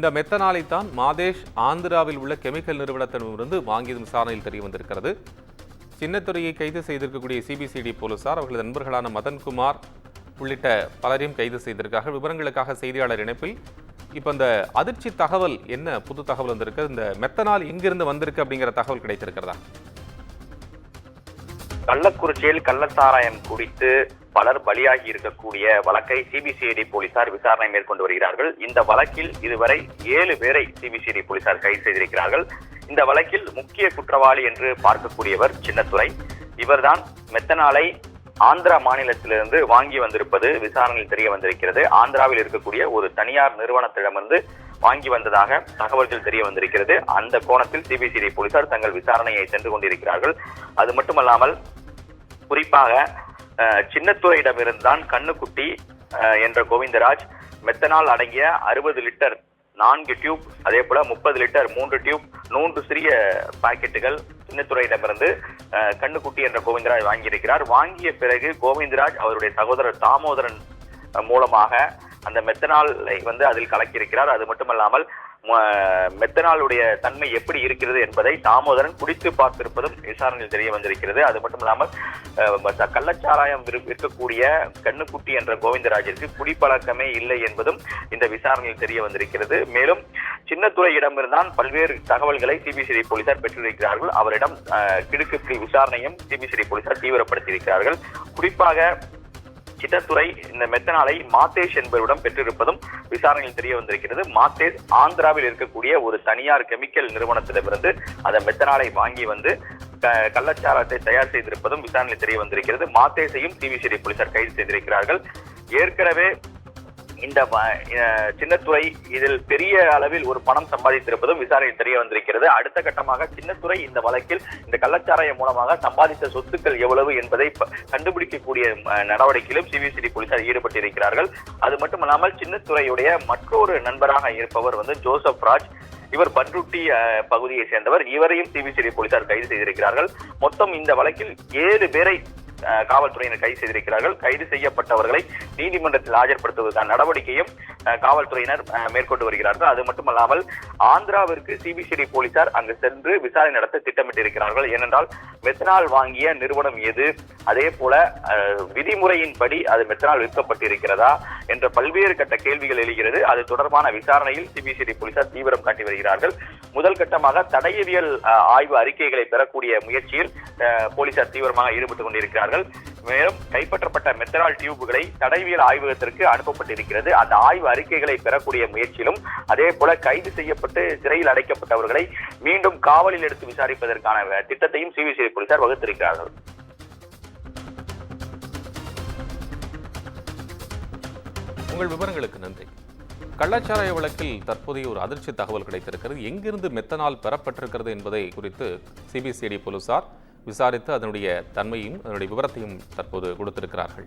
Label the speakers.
Speaker 1: இந்த மெத்தனாலை தான் மாதேஷ் ஆந்திராவில் உள்ள கெமிக்கல் நிறுவனத்திடமிருந்து வாங்கியது விசாரணையில் தெரிய வந்திருக்கிறது. சின்னத்துறையை கைது செய்திருக்கக்கூடிய சிபிசிஐடி போலீசார் அவர்களது நண்பர்களான மதன்குமார் உள்ளிட்ட பலரையும் கைது செய்திருக்கார்கள். விவரங்களுக்காக செய்தியாளர் இணைப்பில் இப்போ இந்த அதிர்ச்சி தகவல் என்ன புது தகவல் வந்திருக்கு? இந்த மெத்தனால் எங்கிருந்து வந்திருக்கு அப்படிங்கிற தகவல் கிடைத்திருக்கிறதா?
Speaker 2: கள்ளக்குறிச்சியில் கள்ளச்சாராயம் குடித்து பலர் பலியாகி இருக்கக்கூடிய வழக்கை சிபிசிஐடி போலீசார் விசாரணை மேற்கொண்டு வருகிறார்கள். இந்த வழக்கில் இதுவரை 7 பேரை சிபிசிஐடி போலீசார் கைது செய்திருக்கிறார்கள். இந்த வழக்கில் முக்கிய குற்றவாளி என்று பார்க்கக்கூடியவர் சின்னத்துரை. இவர்தான் மெத்தனாலை ஆந்திரா மாநிலத்திலிருந்து வாங்கி வந்திருப்பது விசாரணையில் தெரிய வந்திருக்கிறது. ஆந்திராவில் இருக்கக்கூடிய ஒரு தனியார் நிறுவனத்திடமிருந்து வாங்கி வந்ததாக தகவல்கள் தெரிய வந்திருக்கிறது. அந்த கோணத்தில் சிபிசிஐடி போலீசார் தங்கள் விசாரணையை சென்று கொண்டிருக்கிறார்கள். அது மட்டுமல்லாமல் குறிப்பாக சின்னத்துறையிடமிருந்தான் கண்ணுக்குட்டி என்ற கோவிந்தராஜ் மெத்தனால் அடங்கிய 60 லிட்டர் 4 டியூப், அதே போல 30 லிட்டர் 3 டியூப் 100 சிறிய பாக்கெட்டுகள் சின்னத்துறையிடமிருந்து கண்ணுக்குட்டி என்ற கோவிந்தராஜ் வாங்கியிருக்கிறார். வாங்கிய பிறகு கோவிந்தராஜ் அவருடைய சகோதரர் தாமோதரன் மூலமாக அந்த மெத்தனாலை அதில் கலக்கியிருக்கிறார். அது மட்டுமல்லாமல் மெத்தனாலுடைய தன்மை எப்படி இருக்கிறது என்பதை தாமோதரன் குடித்து பார்த்திருப்பதும் விசாரணையில் தெரிய வந்திருக்கிறது. அது மட்டுமில்லாமல் கள்ளச்சாராயம் இருக்கக்கூடிய கண்ணுக்குட்டி என்ற கோவிந்தராஜிற்கு குடிப்பழக்கமே இல்லை என்பதும் இந்த விசாரணையில் தெரிய வந்திருக்கிறது. மேலும் சின்னத்துறையிடமிருந்தான் பல்வேறு தகவல்களை சிபிசிஐடி போலீசார் பெற்றிருக்கிறார்கள். அவரிடம் கிடுக்கு விசாரணையும் சிபிசிஐடி போலீசார் தீவிரப்படுத்தியிருக்கிறார்கள். குறிப்பாக சின்னத்துறை இந்த மெத்தனாலை மாதேஷ் என்பவரிடம் பெற்றிருப்பதும் விசாரணையில் தெரிய வந்திருக்கிறது. மாதேஷ் ஆந்திராவில் இருக்கக்கூடிய ஒரு தனியார் கெமிக்கல் நிறுவனத்திடமிருந்து அந்த மெத்தனாலை வாங்கி வந்து கள்ளச்சாரத்தை தயார் செய்திருப்பதும் விசாரணையில் தெரிய வந்திருக்கிறது. மாதேஷையும் சிபிசிஐடி போலீசார் கைது செய்திருக்கிறார்கள். ஏற்கனவே இந்த சின்னத்துறை இதில் பெரிய அளவில் ஒரு பணம் சம்பாதித்திருப்பதும் விசாரணையில் தெரிய வந்திருக்கிறது. அடுத்த கட்டமாக சின்னத்துறை இந்த வழக்கில் இந்த கள்ளச்சாராயம் மூலமாக சம்பாதித்த சொத்துக்கள் எவ்வளவு என்பதை கண்டுபிடிக்கக்கூடிய நடவடிக்கையிலும் சிபிசிஐடி போலீசார் ஈடுபட்டிருக்கிறார்கள். அது மட்டுமல்லாமல் சின்னத்துறையுடைய மற்றொரு நண்பராக இருப்பவர் ஜோசப் ராஜ். இவர் பன்ருட்டி பகுதியை சேர்ந்தவர். இவரையும் சிபிசிஐடி போலீசார் கைது செய்திருக்கிறார்கள். மொத்தம் இந்த வழக்கில் 7 பேரை காவல்துறையினர் கைது செய்திருக்கிறார்கள். கைது செய்யப்பட்டவர்களை நீதிமன்றத்தில் ஆஜர்படுத்துவதற்கான நடவடிக்கையும் காவல்துறையினர் மேற்கொண்டு வருகிறார்கள். அது மட்டுமல்லாமல் ஆந்திராவிற்கு சிபிசிஐடி போலீசார் அங்கு சென்று விசாரணை நடத்த திட்டமிட்டிருக்கிறார்கள். ஏனென்றால் மெத்தனால் வாங்கிய நிறுவனம் எது, அதே போல விதிமுறையின்படி அது மெத்தனால் விற்கப்பட்டிருக்கிறதா என்ற பல்வேறு கட்ட கேள்விகள் எழுகிறது. அது தொடர்பான விசாரணையில் சிபிசிஐடி போலீசார் தீவிரம் காட்டி வருகிறார்கள். முதல் கட்டமாக தடயவியல் ஆய்வு அறிக்கைகளை பெறக்கூடிய முயற்சியில் போலீசார் தீவிரமாக ஈடுபட்டுக் கொண்டிருக்கிறார்கள். மேலும் கைப்பற்றப்பட்ட மெத்தனால் டியூப்களை தடயவியல் ஆய்வகத்திற்கு அனுப்பப்பட்டிருக்கிறது. அந்த ஆய்வு அறிக்கைகளை பெறக்கூடிய முயற்சியிலும் அதே போல கைது செய்யப்பட்டு சிறையில் அடைக்கப்பட்டவர்களை மீண்டும் காவலில் எடுத்து விசாரிப்பதற்கான திட்டத்தையும் சிபிசிஐடி போலீசார் வகுத்திருக்கிறார்கள்.
Speaker 1: உங்கள் விவரங்களுக்கு நன்றி. கள்ளச்சாராய வழக்கில் தற்போதைய ஒரு அதிர்ச்சி தகவல் கிடைத்திருக்கிறது. எங்கிருந்து மெத்தனால் பெறப்பட்டிருக்கிறது என்பதை குறித்து சிபிசிஐடி போலீசார் விசாரித்து அதனுடைய தன்மையும் அதனுடைய விவரத்தையும் தற்போது கொடுத்திருக்கிறார்கள்.